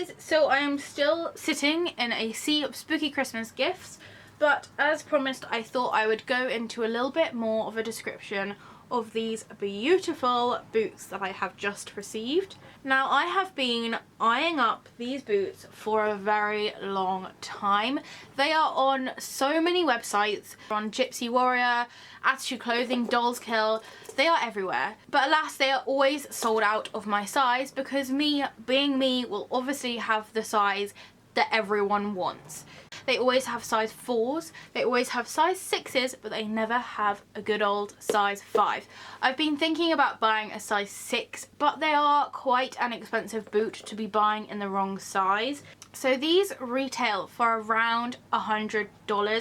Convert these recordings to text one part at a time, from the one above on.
guys, so I am still sitting in a sea of spooky Christmas gifts, but as promised I thought I would go into a little bit more of a description of these beautiful boots that I have just received. Now, I have been eyeing up these boots for a very long time. They are on so many websites, on Gypsy Warrior, Attitude Clothing, Dolls Kill, they are everywhere. But alas, they are always sold out of my size because me, being me, will obviously have the size that everyone wants. They always have size 4s, they always have size 6s, but they never have a good old size 5. I've been thinking about buying a size 6, but they are quite an expensive boot to be buying in the wrong size. So these retail for around $100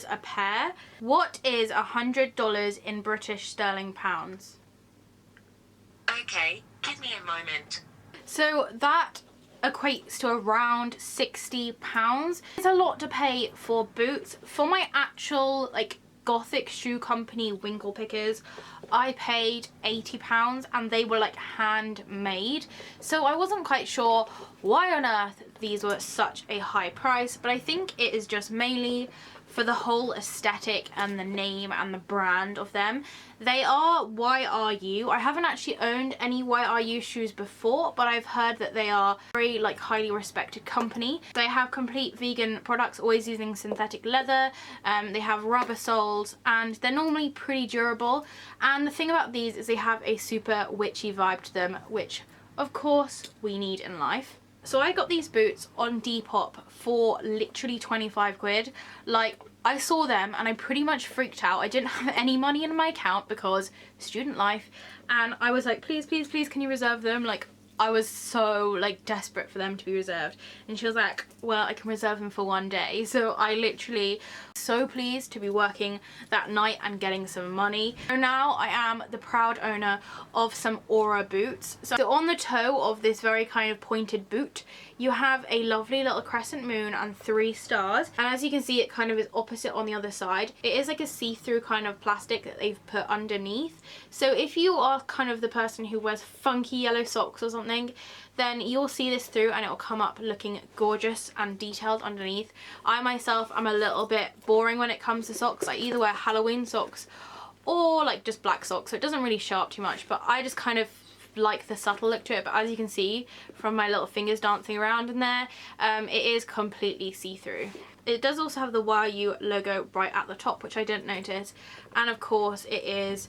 a pair. What is $100 in British sterling pounds? Okay, give me a moment. So that equates to around £60. It's a lot to pay for boots. For my actual like gothic shoe company Winkle pickers, I paid £80 and they were like handmade. So I wasn't quite sure why on earth these were such a high price, but I think it is just mainly for the whole aesthetic and the name and the brand of them. They are Y.R.U. I haven't actually owned any Y.R.U shoes before, but I've heard that they are a very like highly respected company. They have complete vegan products, always using synthetic leather. They have rubber soles and they're normally pretty durable. And the thing about these is they have a super witchy vibe to them, which of course we need in life. So I got these boots on Depop for literally 25 quid. Like, I saw them and I pretty much freaked out. I didn't have any money in my account because student life, and I was like, please, please, please, can you reserve them? Like, I was so like desperate for them to be reserved, and she was like, well, I can reserve them for one day. So I literally so pleased to be working that night and getting some money. So now I am the proud owner of some Aura boots. So on the toe of this very kind of pointed boot, you have a lovely little crescent moon and 3 stars, and as you can see, it kind of is opposite on the other side. It is like a see-through kind of plastic that they've put underneath. So if you are kind of the person who wears funky yellow socks or something, then you'll see this through and it will come up looking gorgeous and detailed underneath. I myself am a little bit boring when it comes to socks. I either wear Halloween socks or like just black socks, so it doesn't really show up too much, but I just kind of like the subtle look to it. But as you can see from my little fingers dancing around in there, it is completely see-through. It does also have the Y.R.U logo right at the top, which I didn't notice, and of course it is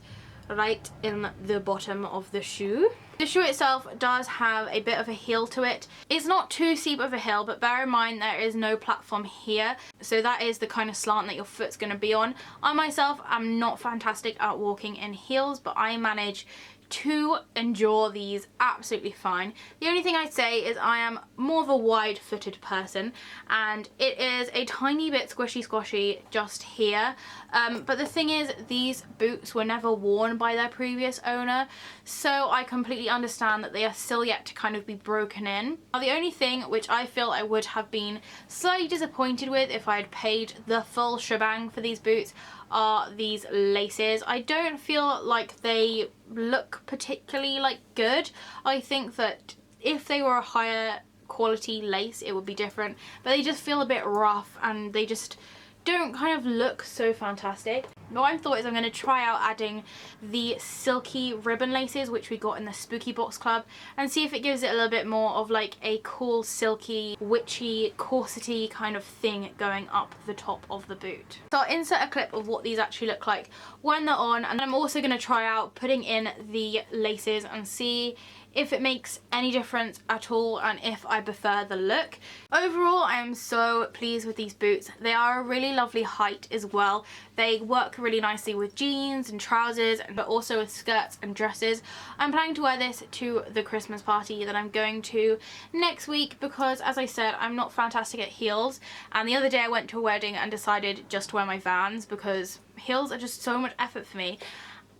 right in the bottom of the shoe. The shoe itself does have a bit of a heel to it. It's not too steep of a hill, but bear in mind there is no platform here, so that is the kind of slant that your foot's going to be on. I myself am not fantastic at walking in heels, but I manage to endure these absolutely fine. The only thing I'd say is I am more of a wide-footed person, and it is a tiny bit squishy just here. But the thing is, these boots were never worn by their previous owner, so I completely understand that they are still yet to kind of be broken in. Now, the only thing which I feel I would have been slightly disappointed with if I had paid the full shebang for these boots are these laces. I don't feel like they look particularly like good. I think that if they were a higher quality lace it would be different, but they just feel a bit rough and they just don't kind of look so fantastic. What I thought is I'm going to try out adding the silky ribbon laces which we got in the Spooky Box Club, and see if it gives it a little bit more of like a cool silky witchy corsety kind of thing going up the top of the boot. So I'll insert a clip of what these actually look like when they're on, and I'm also going to try out putting in the laces and see if it makes any difference at all and if I prefer the look. Overall, I am so pleased with these boots. They are a really lovely height as well. They work really nicely with jeans and trousers, but also with skirts and dresses. I'm planning to wear this to the Christmas party that I'm going to next week because, as I said, I'm not fantastic at heels, and the other day I went to a wedding and decided just to wear my Vans because heels are just so much effort for me,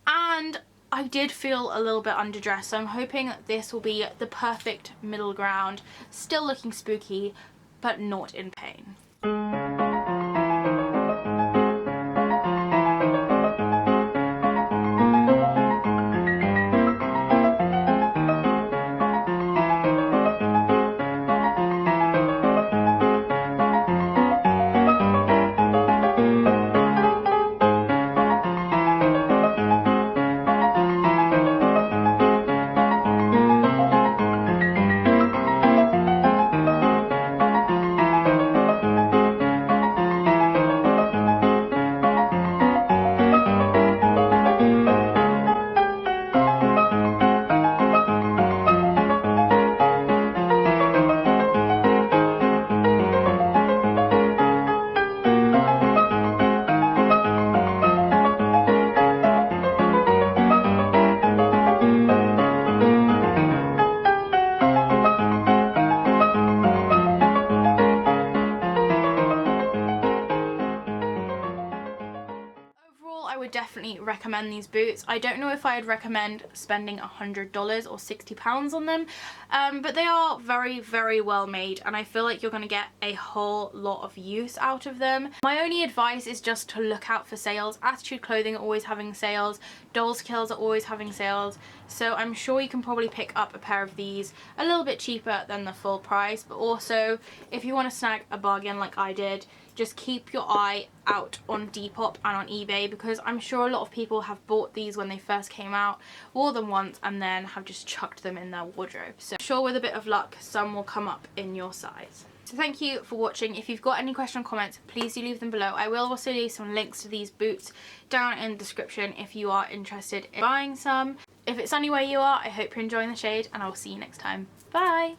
and I did feel a little bit underdressed, so I'm hoping that this will be the perfect middle ground, still looking spooky, but not in pain. I would definitely recommend these boots. I don't know if I'd recommend spending $100 or £60 on them, but they are very, very well made, and I feel like you're going to get a whole lot of use out of them. My only advice is just to look out for sales. Attitude Clothing are always having sales, Dolls Kills are always having sales, so I'm sure you can probably pick up a pair of these a little bit cheaper than the full price. But also, if you want to snag a bargain like I did, just keep your eye out on Depop and on eBay, because I'm sure a lot of people have bought these when they first came out, wore them once, and then have just chucked them in their wardrobe. So I'm sure with a bit of luck, some will come up in your size. So thank you for watching. If you've got any question or comments, please do leave them below. I will also leave some links to these boots down in the description if you are interested in buying some. If it's sunny where you are, I hope you're enjoying the shade, and I will see you next time. Bye!